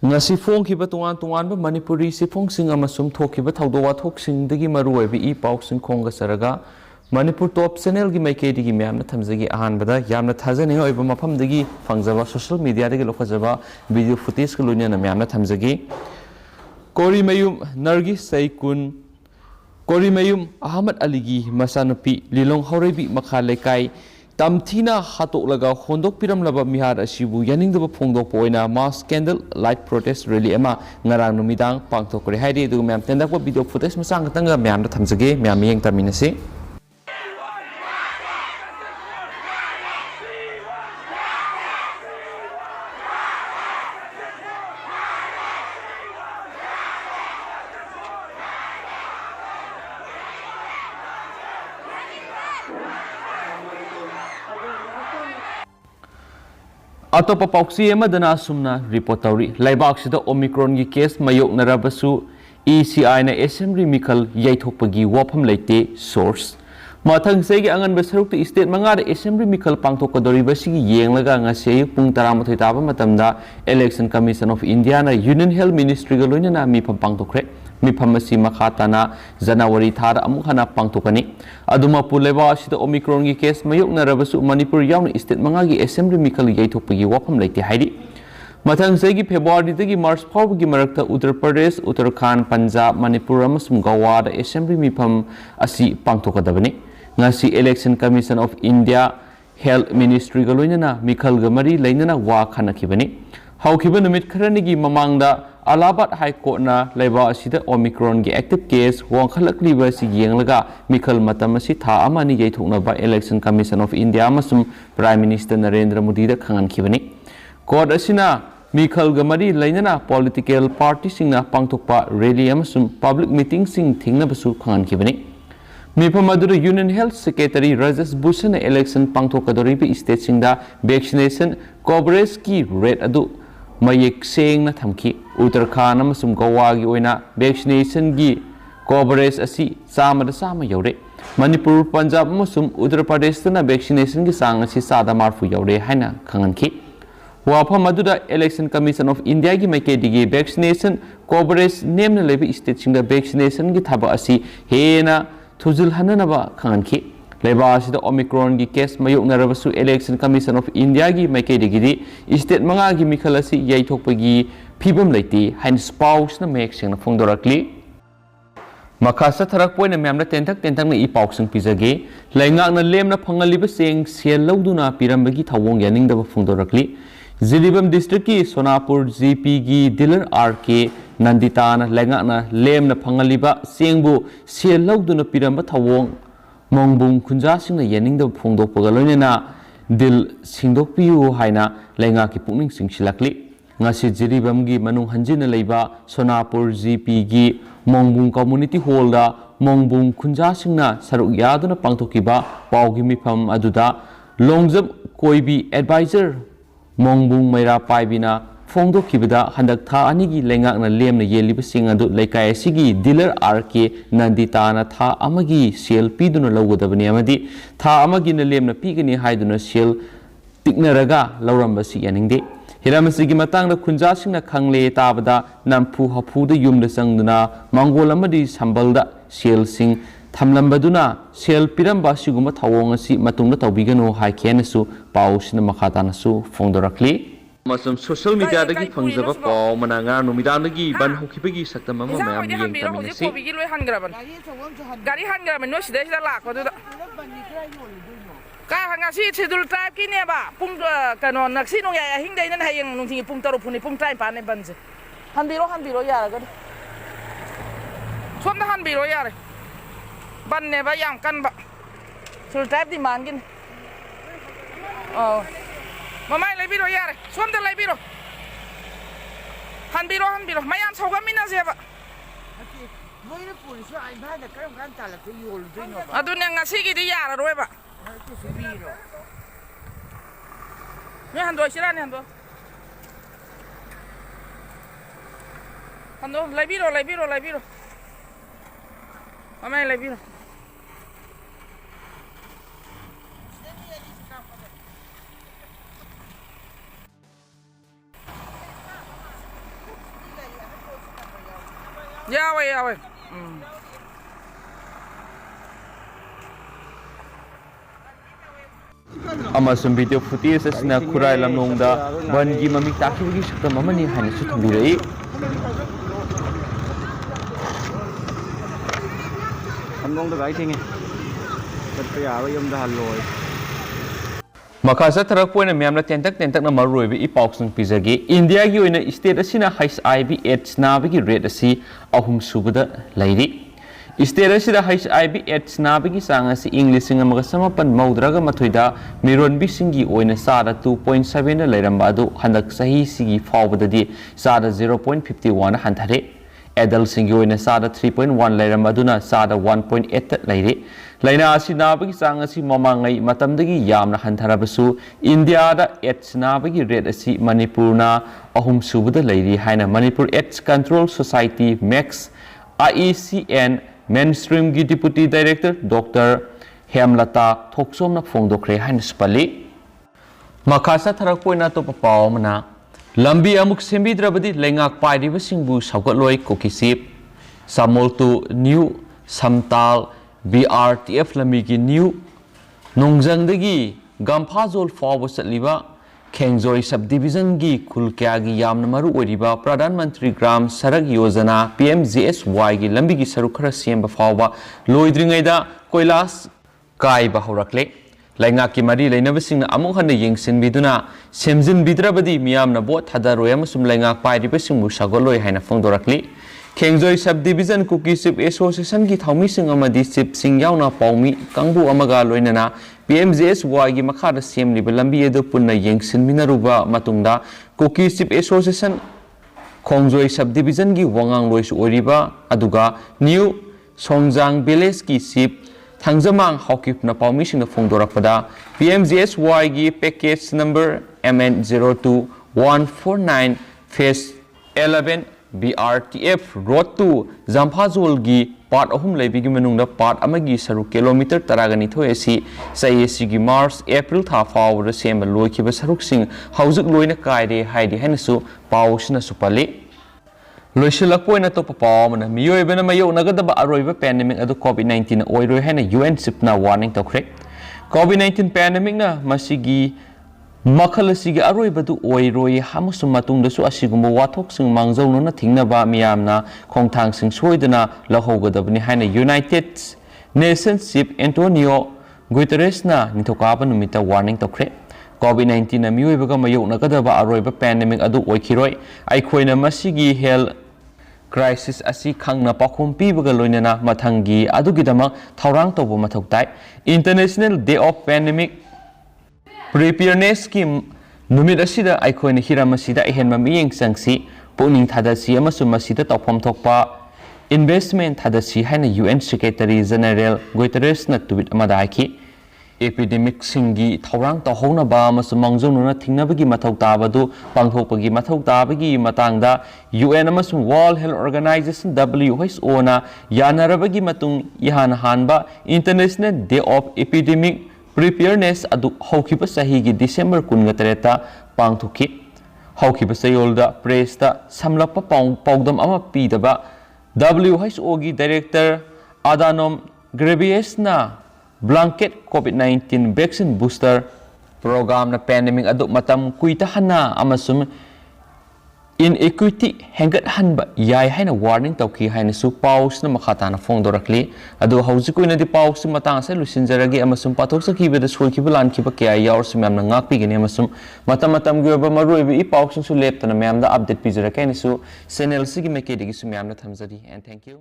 ngasi phongkiba tungan tungan ba manipuri siphongsing amasum thokiba thawdo wathok dagi maruoibi I pausin khonga saraga manipur top channel gi maike digi myamna thamjagi ahan bada yamna thajani oiba mafam dagi fangjaba social media dagi lokajaba video footage ko lunya na myamna thamjagi kori mayum Nargish saikun kori mayum Ahmad Aligi masanupi lilong haurebi makha lekai tamthina hatok laga hondok piram laba mihar asibu yaning daba phongdok poina mass candle light protest rally ama ngarang numidang pangthokre haidi du myam tendak ba video footage masang tanga myam da thamjage myam yeng taminasi Atopa pauksi emadana sumna report tauri laibak sida omicron gi case mayok narabasu ECI na assembly mikal yaithokpagi wafam leite source mathang segi angan basaruk te state manga assembly mikal pangthokadori basigi yenglaga ngase pung 12 taba matamda election commission of India na union health ministry ga loina mi pangthokre mi phamasi makhatana January thar amuk hana pangthokani aduma puleba sida omicron gi case mayok narabasu manipur yawn state manga gi assembly mikal yaithokpagi wafam leite haidi mathang segi February dagi March phawgi marakta Uttar Pradesh Uttarakhand Punjab Manipur amasum Goa da assembly mifam asi pangthokadabani ngasi election commission of India health ministry ga loinana mikhal ga mari leinana wa khanakibani haukiba numit kharanigi mamangda Allahabad High Court na laiba asida omicron gi active case wangkhalakliba si yenglaga mikhal matam asi tha amani yaithokna ba election commission of India amasum prime minister Narendra Modi da khangankibani court asina mikhal ga mari leinana political party singna pangthokpa rally amasum public meeting sing thingna basu khangankibani Mifam adura Union Health Secretary Rajesh Bhushan election pangthokadori bi state singda vaccination coverage ki rate adu mayek seng na thamki Uttarakhand amasum Goa gi oina vaccination gi coverage asi sama yaure Manipur Punjab amasum Uttar Pradesh na vaccination gi sang asi sada marfu yaure haina khanganki wafam adura election commission of India gi maike digi vaccination coverage nemna lebi state singda vaccination gi thaba asi hena thujil hananaba khanganki leba asida omicron gi case mayok narabasu election commission of India gi maike digi state manga gi mikhal asi yaithokpagi phibam leiti hain spouse na mek seng na phongdorakli makasa tharak poina memna tenthak na I pauksung pizage laingak na lemna phangaliba seng sel lauduna pirambagi thawong yaningdaba phongdorakli Zilibam district ki Sonapur GP gi dealer RK Nanditana laingakna lemna phangaliba sengbu sel lauduna piramba thawong mongbung khunja singna yaningda phongdokpaga loinena dil singdokpiu haina lainga ki pungning singsilakli ngasi Zilibam gi manung hanjina leiba Sonapur GP gi mongbung community hall da mongbung khunja singna saruk yaduna pangthokiba paugi mifam aduda longjam koibi advisor mongbung maira paibina phongdo kibida handak tha anigi lengakna lemna yeliba sing adu laikai asigi dealer RK Nanditana tha amagi sel piduna lawgadabani amadi tha amagi na lemna pigani haiduna sel tiknaraga lauramba si yaningde hiramasi gi matangda khunja singna khangle tabada nampu hapu da yumda sangduna mangol amadi sambalda sel sing thamlambaduna sel piramba siguma thawong asi matungda tawbigano haikenasu pausina makhatanasu phongdorakli masum social media dagi phangjaba paw mananga numidang dagi ban hokibagi saktam ama mayam yeng taminasi gari hangraban no sida sida lak wadu ka hangasi schedule type ki ne ba pung kano naksi no ya hingdai nan hayeng nungthi pung taru phuni pung time pa ne banje hanbiro yara ga somna hanbiro yara ban ne ba yang kan ba schedule type di mangin oh mamai lebiro yare somda lebiro hanbiro mayam sawgamina zeba Moina police ay ba da karam kan tala ko yol dino ba adu ne ngasi gi di yara roeba ne hando shira ne hando lebiro mamai lebiro yawe yawe amasum video footage asina khurai lamnongda bangi mami takhibagi saktam amani haina su thumbirai amnongda gai thingi chatpa yawa yumda halloi makha sathrak poina myamna tentak na maroi bi pausung pizagi india gi oina state asina hiv aids nabagi rate asi ahum subada lairi state asida hiv aids nabagi sang asi english amaga samapan maudraga mathoida mironbi singi oina sada 2.7 na lairamba adu handak sahi sigi fawbadadi sada 0.51 hanthare adult singi oina sada 3.1 lairamba aduna sada 1.8 lairi laina asi nabagi sang asi mamangai matamdagi yamna hantharabasu india da aids nabagi rate asi manipurna ahum subada lairi haina manipur aids control society max IECN mainstream gi deputy director dr hemlata thoksomna phongdokre haina spali makasa tharak poina to papawmana lambi amuk sembidrabadi lengak pairiba singbu saugatloi kokisip samoltu new samtal BRTF lami ki new nongjangdagi gampazol fawa satliba khengzoi subdivision gi khulkya gi yamna maru oriba pradhan mantri gram sarak yojana PMGSY gi lambi gi saru khara semba fawa loidringaida koilas kai ba horakle lainga ki mari leinabasing na amuk hanna yengsin biduna semjin bidrabadi miyamna bot thadaroi amasum lainga pairiba singmu sagoloi haina phongdorakli khengzoi subdivision cookie ship association ki thaumi sing amadi ship sing yauna paumi kangbu amaga loinana PMGSY gi makhada semliba lambi edo punna yengsin minaruba matungda cookie ship association khongjoi subdivision gi wangang lois oriba aduga new songjang village ki ship thangjamang hawkip na paumi sing na phongdorakpada PMGSY gi package number MN02149 phase 11 BRTF road to Zampazol gi part ahum leibigi manungda part amagi saru kilometer taragani thoesi sayesi gi March April tha fawra semba loikiba saruk sing haujuk loina kaide haidi henasu pawsna supali loisilak poina to papawmana miyoibana mayo nagadaba aroiba pandemic adu COVID-19 oiroi hena UN sipna warning tokre COVID-19 pandemic na masigi makhal asigi aroibadu oiroi hamusum matungdasu asigumba wathok sing mangjaunu na thingnaba miyamna khongthang sing soidana lahogadabni haina United Nations Chief Antonio Guterres na nithokaba numita warning tokre COVID-19 na miyoibaga mayoknagadaba aroiba pandemic adu oikhiroi aikhoina masigi health crisis asi khangna pakhom pibaga loinana mathangi adugidamak thaurang tobo mathoktai International Day of Pandemic Preparedness scheme numit asida aikhoina hiramasida ehenma miyeng sangsi puning thadasi amasum masida tawpham thokpa investment thadasi haina UN Secretary General Guterres na tweet amada haiki epidemic singi thaurang tahona ba amasum mangjongna thingnabagi mathau tabadu pangthokpagi mathau tabagi matangda UN amasum World Health Organization WHO na yanarabagi matung ihana hanba International Day of Epidemic Preparedness adu haukiba sahi gi December 13 pangthuki haukiba sayolda press ta samlappa pawdam ama pidaba WHO gi director Adhanom Ghebreyesus na blanket COVID-19 vaccine booster program na pandemic adu matam kuita hana amasum inequity hengat hanba yai haina warning tauki haina su paus na makhata na phongdorakli adu haujikoina di paus matang sa lusinjaragi amasum pathok sakibe da soikiba lankiba kya yaur sumyam na ngakpi gene amasum matam gi ba maroibi I paus su leptana myam da update pijara kaina su channel sigi mekedi gi sumyam na thamjari and thank you